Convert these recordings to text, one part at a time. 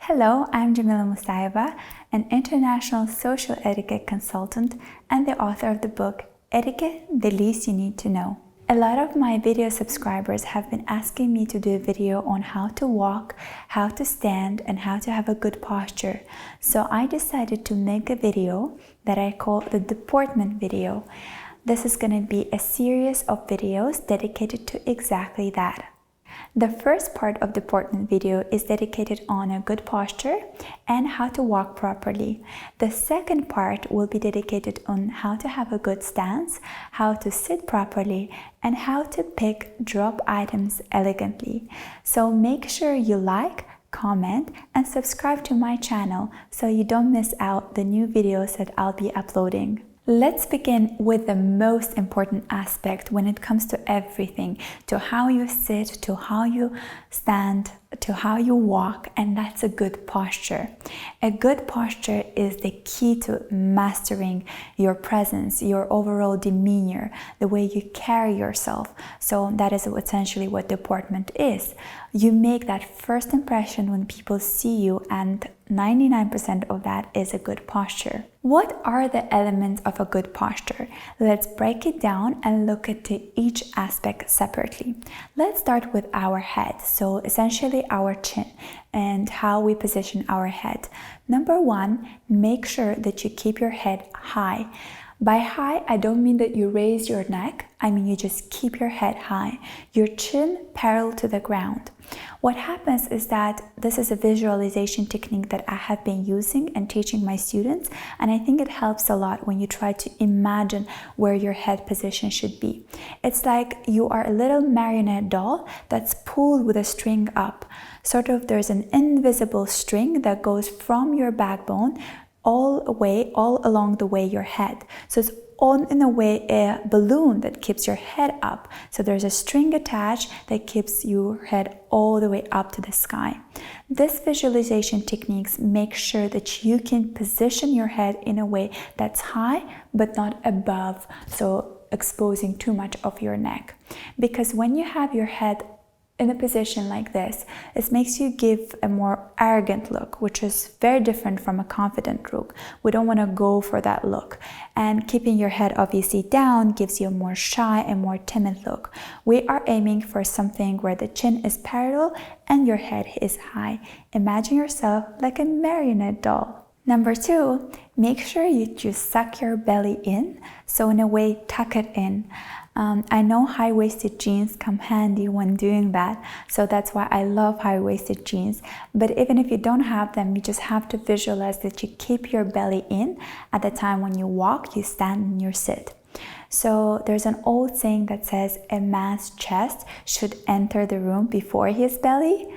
Hello, I'm Jamila Musaiba, an international social etiquette consultant and the author of the book, Etiquette, the Least You Need to Know. A lot of my video subscribers have been asking me to do a video on how to walk, how to stand, and how to have a good posture. So I decided to make a video that I call the Deportment video. This is going to be a series of videos dedicated to exactly that. The first part of the Deportment video is dedicated on a good posture and how to walk properly. The second part will be dedicated on how to have a good stance, how to sit properly, and how to pick drop items elegantly. So make sure you like, comment, and subscribe to my channel so you don't miss out the new videos that I'll be uploading. Let's begin with the most important aspect when it comes to everything, to how you sit, to how you stand, to how you walk, and that's a good posture. A good posture is the key to mastering your presence, your overall demeanor, the way you carry yourself. So that is essentially what deportment is. You make that first impression when people see you, and 99% of that is a good posture. What are the elements of a good posture? Let's break it down and look at each aspect separately. Let's start with our head, so essentially our chin and how we position our head. Number one, make sure that you keep your head high. By high, I don't mean that you raise your neck, I mean you just keep your head high, your chin parallel to the ground. What happens is that this is a visualization technique that I have been using and teaching my students, and I think it helps a lot when you try to imagine where your head position should be. It's like you are a little marionette doll that's pulled with a string up. Sort of there's an invisible string that goes from your backbone all along the way your head. So it's in a way a balloon that keeps your head up. So there's a string attached that keeps your head all the way up to the sky. This visualization techniques make sure that you can position your head in a way that's high but not above, so exposing too much of your neck. Because when you have your head in a position like this, it makes you give a more arrogant look, which is very different from a confident look. We don't want to go for that look. And keeping your head obviously down gives you a more shy and more timid look. We are aiming for something where the chin is parallel and your head is high. Imagine yourself like a marionette doll. Number two, make sure you suck your belly in, so in a way tuck it in. I know high-waisted jeans come handy when doing that, so that's why I love high-waisted jeans. But even if you don't have them, you just have to visualize that you keep your belly in at the time when you walk, you stand, and you sit. So there's an old saying that says a man's chest should enter the room before his belly.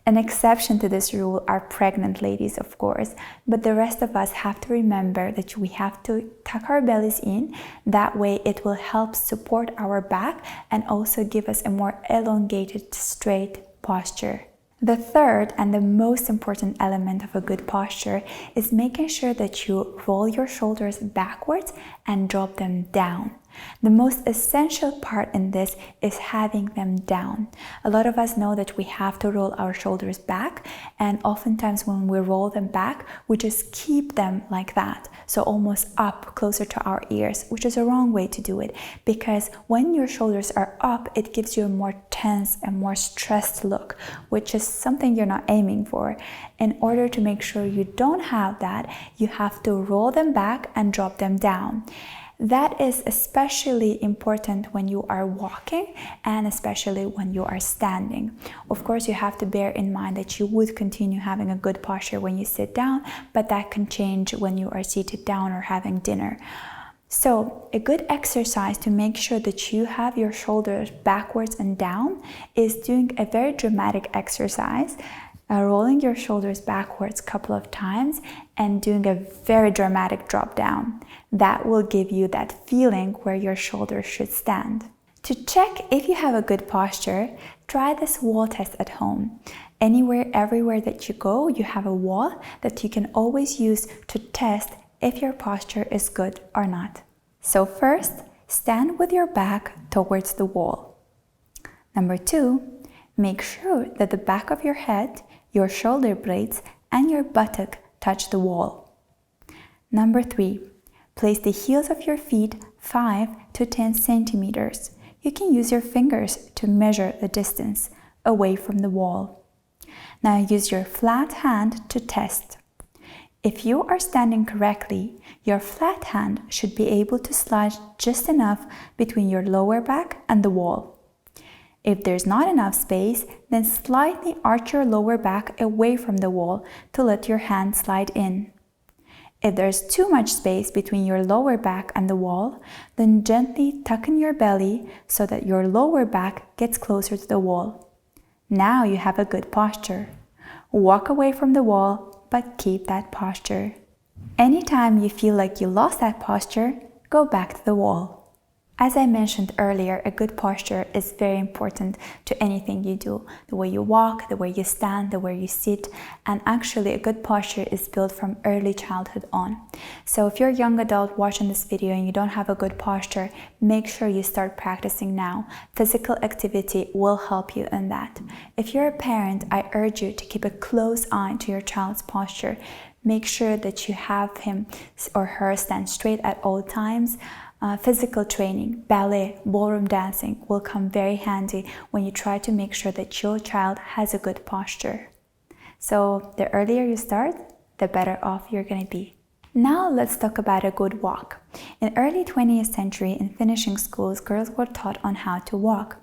An exception to this rule are pregnant ladies, of course, but the rest of us have to remember that we have to tuck our bellies in. That way it will help support our back and also give us a more elongated, straight posture. The third and the most important element of a good posture is making sure that you roll your shoulders backwards and drop them down. The most essential part in this is having them down. A lot of us know that we have to roll our shoulders back, and oftentimes when we roll them back, we just keep them like that, so almost up closer to our ears, which is a wrong way to do it, because when your shoulders are up, it gives you a more tense and more stressed look, which is something you're not aiming for. In order to make sure you don't have that, you have to roll them back and drop them down. That is especially important when you are walking and especially when you are standing. Of course, you have to bear in mind that you would continue having a good posture when you sit down, but that can change when you are seated down or having dinner. So a good exercise to make sure that you have your shoulders backwards and down is doing a very dramatic exercise, rolling your shoulders backwards a couple of times and doing a very dramatic drop down. That will give you that feeling where your shoulders should stand. To check if you have a good posture, try this wall test at home. Everywhere that you go, you have a wall that you can always use to test if your posture is good or not. So first, stand with your back towards the wall. Number two, make sure that the back of your head, your shoulder blades, and your buttock touch the wall. Number 3. Place the heels of your feet 5 to 10 centimeters. You can use your fingers to measure the distance away from the wall. Now use your flat hand to test. If you are standing correctly, your flat hand should be able to slide just enough between your lower back and the wall. If there's not enough space, then slightly arch your lower back away from the wall to let your hand slide in. If there's too much space between your lower back and the wall, then gently tuck in your belly so that your lower back gets closer to the wall. Now you have a good posture. Walk away from the wall, but keep that posture. Anytime you feel like you lost that posture, go back to the wall. As I mentioned earlier, a good posture is very important to anything you do. The way you walk, the way you stand, the way you sit, and actually a good posture is built from early childhood on. So if you're a young adult watching this video and you don't have a good posture, make sure you start practicing now. Physical activity will help you in that. If you're a parent, I urge you to keep a close eye to your child's posture. Make sure that you have him or her stand straight at all times. Physical training, ballet, ballroom dancing will come very handy when you try to make sure that your child has a good posture. So the earlier you start, the better off you're going to be. Now let's talk about a good walk. In early 20th century, in finishing schools, girls were taught on how to walk.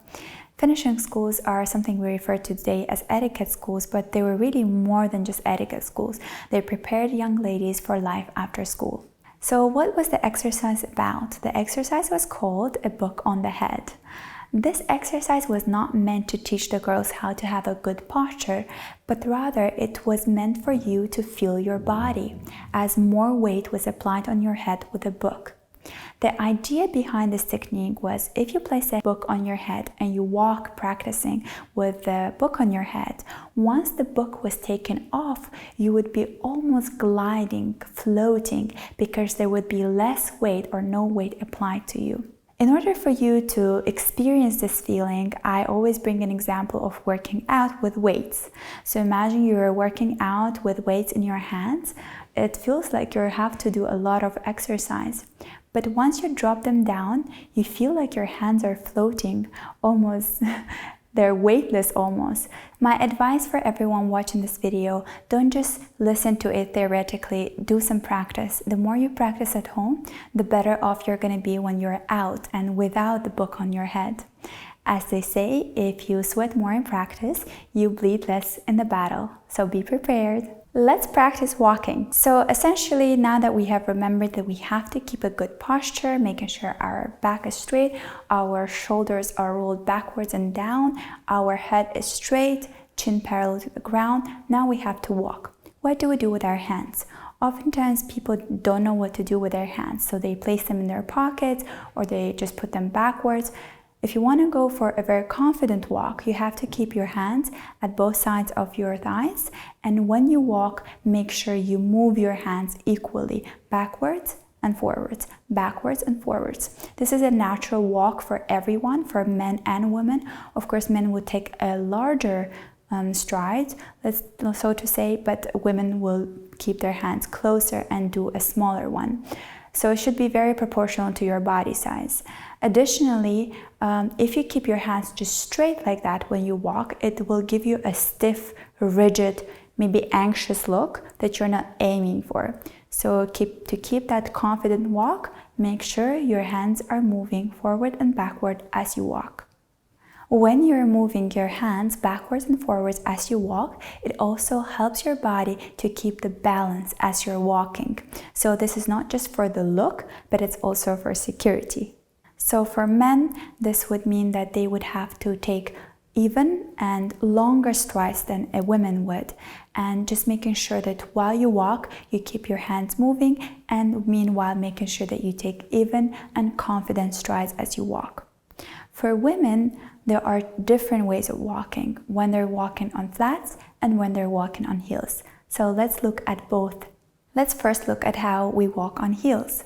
Finishing schools are something we refer to today as etiquette schools, but they were really more than just etiquette schools. They prepared young ladies for life after school. So what was the exercise about? The exercise was called a book on the head. This exercise was not meant to teach the girls how to have a good posture, but rather it was meant for you to feel your body, as more weight was applied on your head with a book. The idea behind this technique was if you place a book on your head and you walk practicing with the book on your head, once the book was taken off, you would be almost gliding, floating, because there would be less weight or no weight applied to you. In order for you to experience this feeling, I always bring an example of working out with weights. So imagine you're working out with weights in your hands. It feels like you have to do a lot of exercise. But once you drop them down, you feel like your hands are floating, almost, they're weightless almost. My advice for everyone watching this video, don't just listen to it theoretically, do some practice. The more you practice at home, the better off you're going to be when you're out and without the book on your head. As they say, if you sweat more in practice, you bleed less in the battle. So be prepared. Let's practice walking. So essentially, now that we have remembered that we have to keep a good posture, making sure our back is straight, our shoulders are rolled backwards and down, our head is straight, chin parallel to the ground, now we have to walk. What do we do with our hands? Oftentimes people don't know what to do with their hands, so they place them in their pockets or they just put them backwards. If you want to go for a very confident walk, you have to keep your hands at both sides of your thighs, and when you walk, make sure you move your hands equally, backwards and forwards, backwards and forwards. This is a natural walk for everyone, for men and women. Of course, men would take a larger stride, so to say, but women will keep their hands closer and do a smaller one. So it should be very proportional to your body size. Additionally, if you keep your hands just straight like that when you walk, it will give you a stiff, rigid, maybe anxious look that you're not aiming for. So to keep that confident walk, make sure your hands are moving forward and backward as you walk. When you're moving your hands backwards and forwards as you walk, it also helps your body to keep the balance as you're walking. So this is not just for the look, but it's also for security. So for men, this would mean that they would have to take even and longer strides than a woman would, and just making sure that while you walk, you keep your hands moving, and meanwhile making sure that you take even and confident strides as you walk. For women, there are different ways of walking, when they're walking on flats and when they're walking on heels. So let's look at both. Let's first look at how we walk on heels.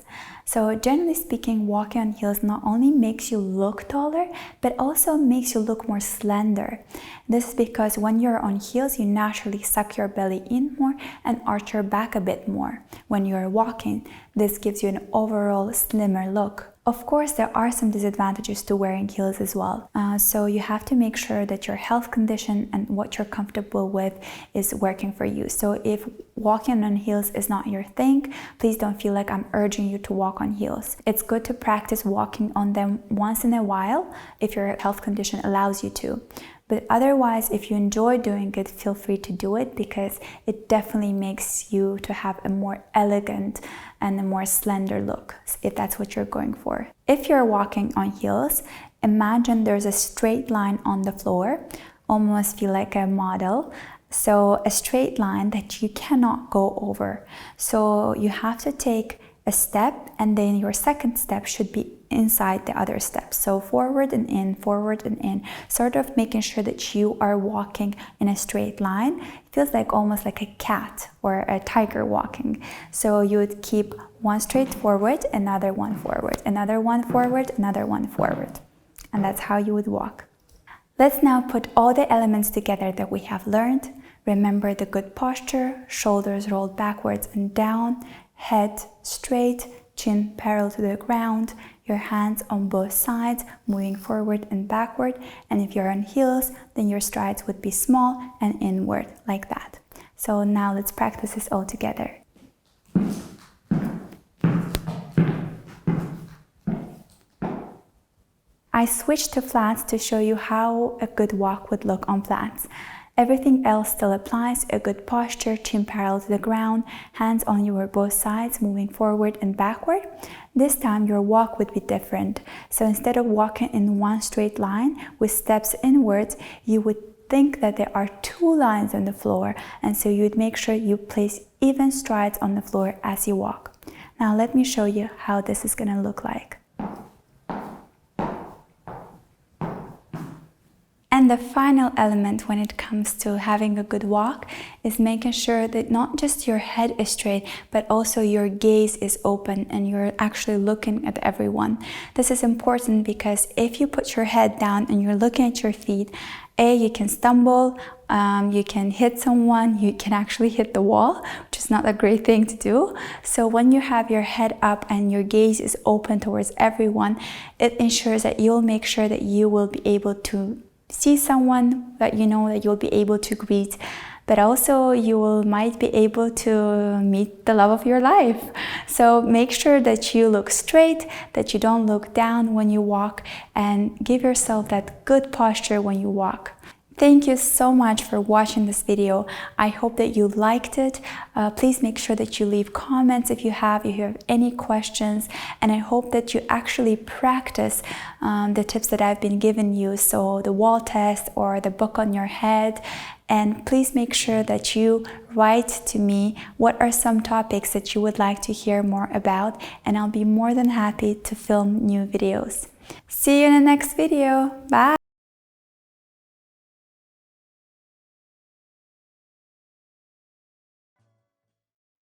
So generally speaking, walking on heels not only makes you look taller, but also makes you look more slender. This is because when you're on heels, you naturally suck your belly in more and arch your back a bit more. When you're walking, this gives you an overall slimmer look. Of course, there are some disadvantages to wearing heels as well. So you have to make sure that your health condition and what you're comfortable with is working for you. So if walking on heels is not your thing, please don't feel like I'm urging you to walk on heels. It's good to practice walking on them once in a while if your health condition allows you to. But otherwise, if you enjoy doing it, feel free to do it, because it definitely makes you to have a more elegant and a more slender look, if that's what you're going for. If you're walking on heels, imagine there's a straight line on the floor, almost feel like a model. So a straight line that you cannot go over. So you have to take a step, and then your second step should be inside the other steps. So forward and in, sort of making sure that you are walking in a straight line. It feels like almost like a cat or a tiger walking. So you would keep one straight forward, another one forward, another one forward, another one forward. And that's how you would walk. Let's now put all the elements together that we have learned. Remember the good posture, shoulders rolled backwards and down, head straight, chin parallel to the ground, your hands on both sides, moving forward and backward. And if you're on heels, then your strides would be small and inward, like that. So now let's practice this all together. I switched to flats to show you how a good walk would look on flats. Everything else still applies: a good posture, chin parallel to the ground, hands on your both sides, moving forward and backward. This time your walk would be different. So instead of walking in one straight line with steps inwards, you would think that there are two lines on the floor, and so you would make sure you place even strides on the floor as you walk. Now let me show you how this is going to look like. And the final element when it comes to having a good walk is making sure that not just your head is straight, but also your gaze is open and you're actually looking at everyone. This is important because if you put your head down and you're looking at your feet, you can stumble, you can hit someone, you can actually hit the wall, which is not a great thing to do. So when you have your head up and your gaze is open towards everyone, it ensures that you'll make sure that you will be able to see someone that you know that you'll be able to greet, but also you might be able to meet the love of your life. So make sure that you look straight, that you don't look down when you walk, and give yourself that good posture when you walk. Thank you so much for watching this video. I hope that you liked it. Please make sure that you leave comments if you have any questions, and I hope that you actually practice the tips that I've been giving you, so the wall test or the book on your head. And please make sure that you write to me what are some topics that you would like to hear more about, and I'll be more than happy to film new videos. See you in the next video. Bye!